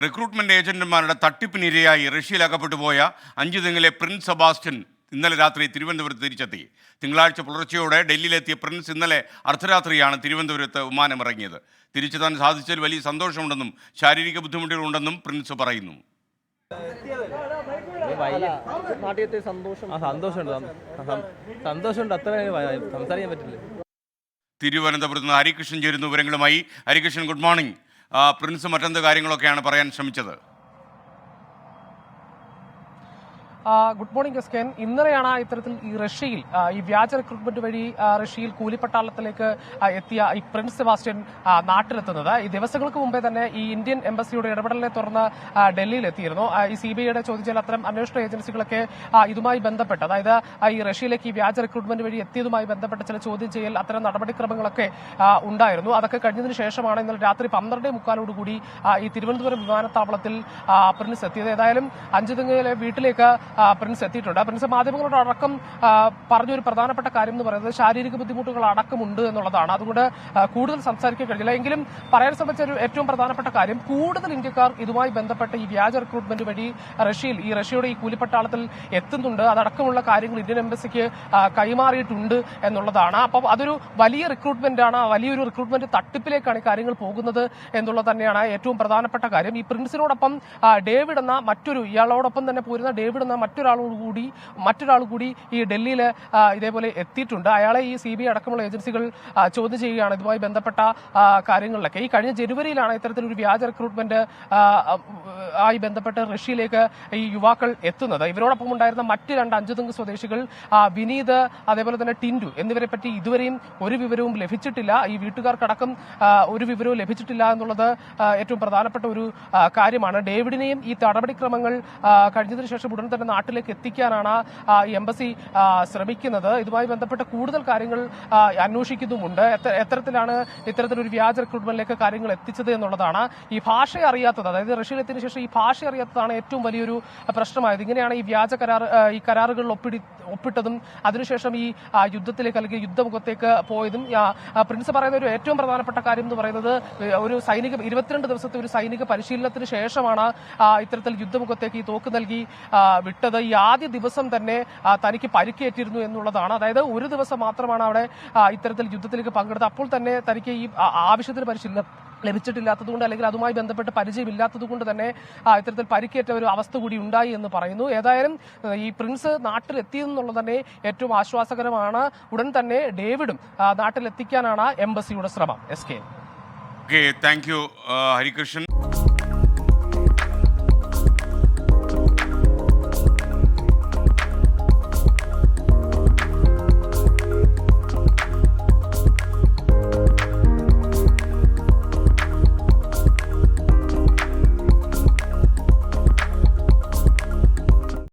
Recruitment ഏജന്റുമാരുടെ തട്ടിപ്പിനിരയായി റഷ്യയിൽ അകപ്പെട്ടുപോയ അഞ്ചുതെങ്ങിലെ Prince Sebastian ഇന്നലെ രാത്രി തിരുവനന്തപുരത്ത് തിരിച്ചെത്തി. തിങ്കളാഴ്ച പുലർച്ചെയോടെ ഡൽഹിയിലെത്തിയ പ്രിൻസ് ഇന്നലെ അർദ്ധരാത്രിയാണ് തിരുവനന്തപുരത്ത് വിമാനമിറങ്ങിയത്. തിരിച്ചെത്താൻ സാധിച്ചതിൽ വലിയ സന്തോഷമുണ്ടെന്നും ശാരീരിക ബുദ്ധിമുട്ടുകളുണ്ടെന്നും പ്രിൻസ് പറയുന്നു. സന്തോഷമുണ്ട്, അത്ര സംസാരിക്കാൻ പറ്റില്ല. തിരുവനന്തപുരത്ത് നിന്ന് ഹരികൃഷ്ണൻ ചേരുന്നു വിവരങ്ങളുമായി. Harikrishnan, good morning. പ്രിൻസ് മറ്റെന്ത് കാര്യങ്ങളൊക്കെയാണ് പറയാൻ ശ്രമിച്ചത്? ഗുഡ് മോർണിംഗ് എസ്കെൻ. ഇന്നലെയാണ് ഇത്തരത്തിൽ ഈ റഷ്യയിൽ ഈ വ്യാജ റിക്രൂട്ട്മെന്റ് വഴി റഷ്യയിൽ കൂലിപ്പട്ടാളത്തിലേക്ക് എത്തിയ ഈ പ്രിൻസ് സെബാസ്റ്റ്യൻ നാട്ടിലെത്തുന്നത്. ഈ ദിവസങ്ങൾക്ക് മുമ്പേ തന്നെ ഈ ഇന്ത്യൻ എംബസിയുടെ ഇടപെടലിനെ തുടർന്ന് ഡൽഹിയിലെത്തിയിരുന്നു. ഈ CBIയുടെ ചോദ്യം ചെയ്യൽ അത്തരം അന്വേഷണ ഏജൻസികളൊക്കെ ഇതുമായി ബന്ധപ്പെട്ട്, അതായത് ഈ റഷ്യയിലേക്ക് ഈ വ്യാജ റിക്രൂട്ട്മെന്റ് വഴി എത്തിയതുമായി ബന്ധപ്പെട്ട ചില ചോദ്യം ചെയ്യൽ അത്തരം നടപടിക്രമങ്ങളൊക്കെ ഉണ്ടായിരുന്നു. അതൊക്കെ കഴിഞ്ഞതിന് ശേഷമാണ് ഇന്നലെ രാത്രി 12:45 ഈ തിരുവനന്തപുരം വിമാനത്താവളത്തിൽ പ്രിൻസ് എത്തിയത്. ഏതായാലും അഞ്ചുതെങ്ങിലെ വീട്ടിലേക്ക് പ്രിൻസ് എത്തിയിട്ടുണ്ട്. പ്രിൻസ് മാധ്യമങ്ങളോട് അടക്കം പറഞ്ഞൊരു പ്രധാനപ്പെട്ട കാര്യം എന്ന് പറയുന്നത് ശാരീരിക ബുദ്ധിമുട്ടുകൾ അടക്കമുണ്ട് എന്നുള്ളതാണ്. അതുകൊണ്ട് കൂടുതൽ സംസാരിക്കാൻ കഴിയില്ല. എങ്കിലും പറയാൻ ശ്രമിച്ച ഒരു ഏറ്റവും പ്രധാനപ്പെട്ട കാര്യം, കൂടുതൽ ഇന്ത്യക്കാർ ഇതുമായി ബന്ധപ്പെട്ട് ഈ വ്യാജ റിക്രൂട്ട്മെന്റ് വഴി റഷ്യയുടെ ഈ കൂലിപ്പട്ടാളത്തിൽ എത്തുന്നുണ്ട്. അതടക്കമുള്ള കാര്യങ്ങൾ ഇന്ത്യൻ എംബസിക്ക് കൈമാറിയിട്ടുണ്ട് എന്നുള്ളതാണ്. അപ്പം അതൊരു വലിയ റിക്രൂട്ട്മെന്റ് ആണ്, വലിയൊരു റിക്രൂട്ട്മെന്റ് തട്ടിപ്പിലേക്കാണ് ഈ കാര്യങ്ങൾ പോകുന്നത് എന്നുള്ളത് തന്നെയാണ് ഏറ്റവും പ്രധാനപ്പെട്ട കാര്യം. ഈ പ്രിൻസിനോടൊപ്പം ഡേവിഡ് എന്ന ഇയാളോടൊപ്പം തന്നെ പോരുന്ന ഡേവിഡ് എന്ന മറ്റൊരാൾ കൂടി ഈ ഡൽഹിയിൽ ഇതേപോലെ എത്തിയിട്ടുണ്ട്. അയാളെ ഈ CBI അടക്കമുള്ള ഏജൻസികൾ ചോദ്യം ചെയ്യുകയാണ് ഇതുമായി ബന്ധപ്പെട്ട കാര്യങ്ങളിലൊക്കെ. ഈ കഴിഞ്ഞ ജനുവരിയിലാണ് ഇത്തരത്തിലൊരു വ്യാജ റിക്രൂട്ട്മെന്റ് ആയി ബന്ധപ്പെട്ട് റഷ്യയിലേക്ക് ഈ യുവാക്കൾ എത്തുന്നത്. ഇവരോടൊപ്പം ഉണ്ടായിരുന്ന മറ്റ് 2 അഞ്ചുതെങ്ങ് സ്വദേശികൾ വിനീത്, അതേപോലെ തന്നെ ടിൻഡു എന്നിവരെ പറ്റി ഇതുവരെയും ഒരു വിവരവും ലഭിച്ചിട്ടില്ല. ഈ വീട്ടുകാർക്കടക്കം ഒരു വിവരവും ലഭിച്ചിട്ടില്ല എന്നുള്ളത് ഏറ്റവും പ്രധാനപ്പെട്ട ഒരു കാര്യമാണ്. ഡേവിഡിനെയും ഈ നടപടിക്രമങ്ങൾ കഴിഞ്ഞതിന് ശേഷം ഉടൻ തന്നെ നാട്ടിലേക്ക് എത്തിക്കാനാണ് ഈ എംബസി ശ്രമിക്കുന്നത്. ഇതുമായി ബന്ധപ്പെട്ട കൂടുതൽ കാര്യങ്ങൾ അന്വേഷിക്കുന്നുമുണ്ട്. എത്തരത്തിലാണ് ഇത്തരത്തിലൊരു വ്യാജ റിക്രൂട്ട്മെന്റിലേക്ക് കാര്യങ്ങൾ എത്തിച്ചത് എന്നുള്ളതാണ്. ഈ ഭാഷ അറിയാത്തത്, അതായത് റഷ്യയിലെത്തിയതിനു ശേഷം ഈ ഭാഷ അറിയാത്തതാണ് ഏറ്റവും വലിയൊരു പ്രശ്നമായത്. ഇങ്ങനെയാണ് ഈ വ്യാജ കരാറുകളിൽ ഒപ്പിട്ടതും അതിനുശേഷം ഈ യുദ്ധത്തിലേക്ക് അല്ലെങ്കിൽ യുദ്ധമുഖത്തേക്ക് പോയതും. പ്രിൻസ് പറയുന്ന ഒരു ഏറ്റവും പ്രധാനപ്പെട്ട കാര്യം എന്ന് പറയുന്നത്, ഒരു 22 ദിവസത്തെ ഒരു സൈനിക പരിശീലനത്തിന് ശേഷമാണ് ഇത്തരത്തിൽ യുദ്ധമുഖത്തേക്ക് ഈ തോക്ക് നൽകി വിട്ടത്. ഈ ആദ്യ ദിവസം തന്നെ തനിക്ക് പരിക്കേറ്റിരുന്നു എന്നുള്ളതാണ്. അതായത് ഒരു ദിവസം മാത്രമാണ് അവിടെ ഇത്തരത്തിൽ യുദ്ധത്തിലേക്ക് പങ്കെടുത്തത്. അപ്പോൾ തന്നെ തനിക്ക് ഈ ആവശ്യത്തിന് പരിശീലനം ലഭിച്ചിട്ടില്ലാത്തതുകൊണ്ട്, അല്ലെങ്കിൽ അതുമായി ബന്ധപ്പെട്ട് പരിചയമില്ലാത്തതുകൊണ്ട് തന്നെ ഇത്തരത്തിൽ പരിക്കേറ്റ ഒരു അവസ്ഥ കൂടി ഉണ്ടായി എന്ന് പറയുന്നു. ഏതായാലും ഈ പ്രിൻസ് നാട്ടിലെത്തിയെന്നുള്ളത് തന്നെ ഏറ്റവും ആശ്വാസകരമാണ്. ഉടൻ തന്നെ ഡേവിഡും നാട്ടിലെത്തിക്കാനാണ് എംബസിയുടെ ശ്രമം. SK. Thank you Harikrishnan.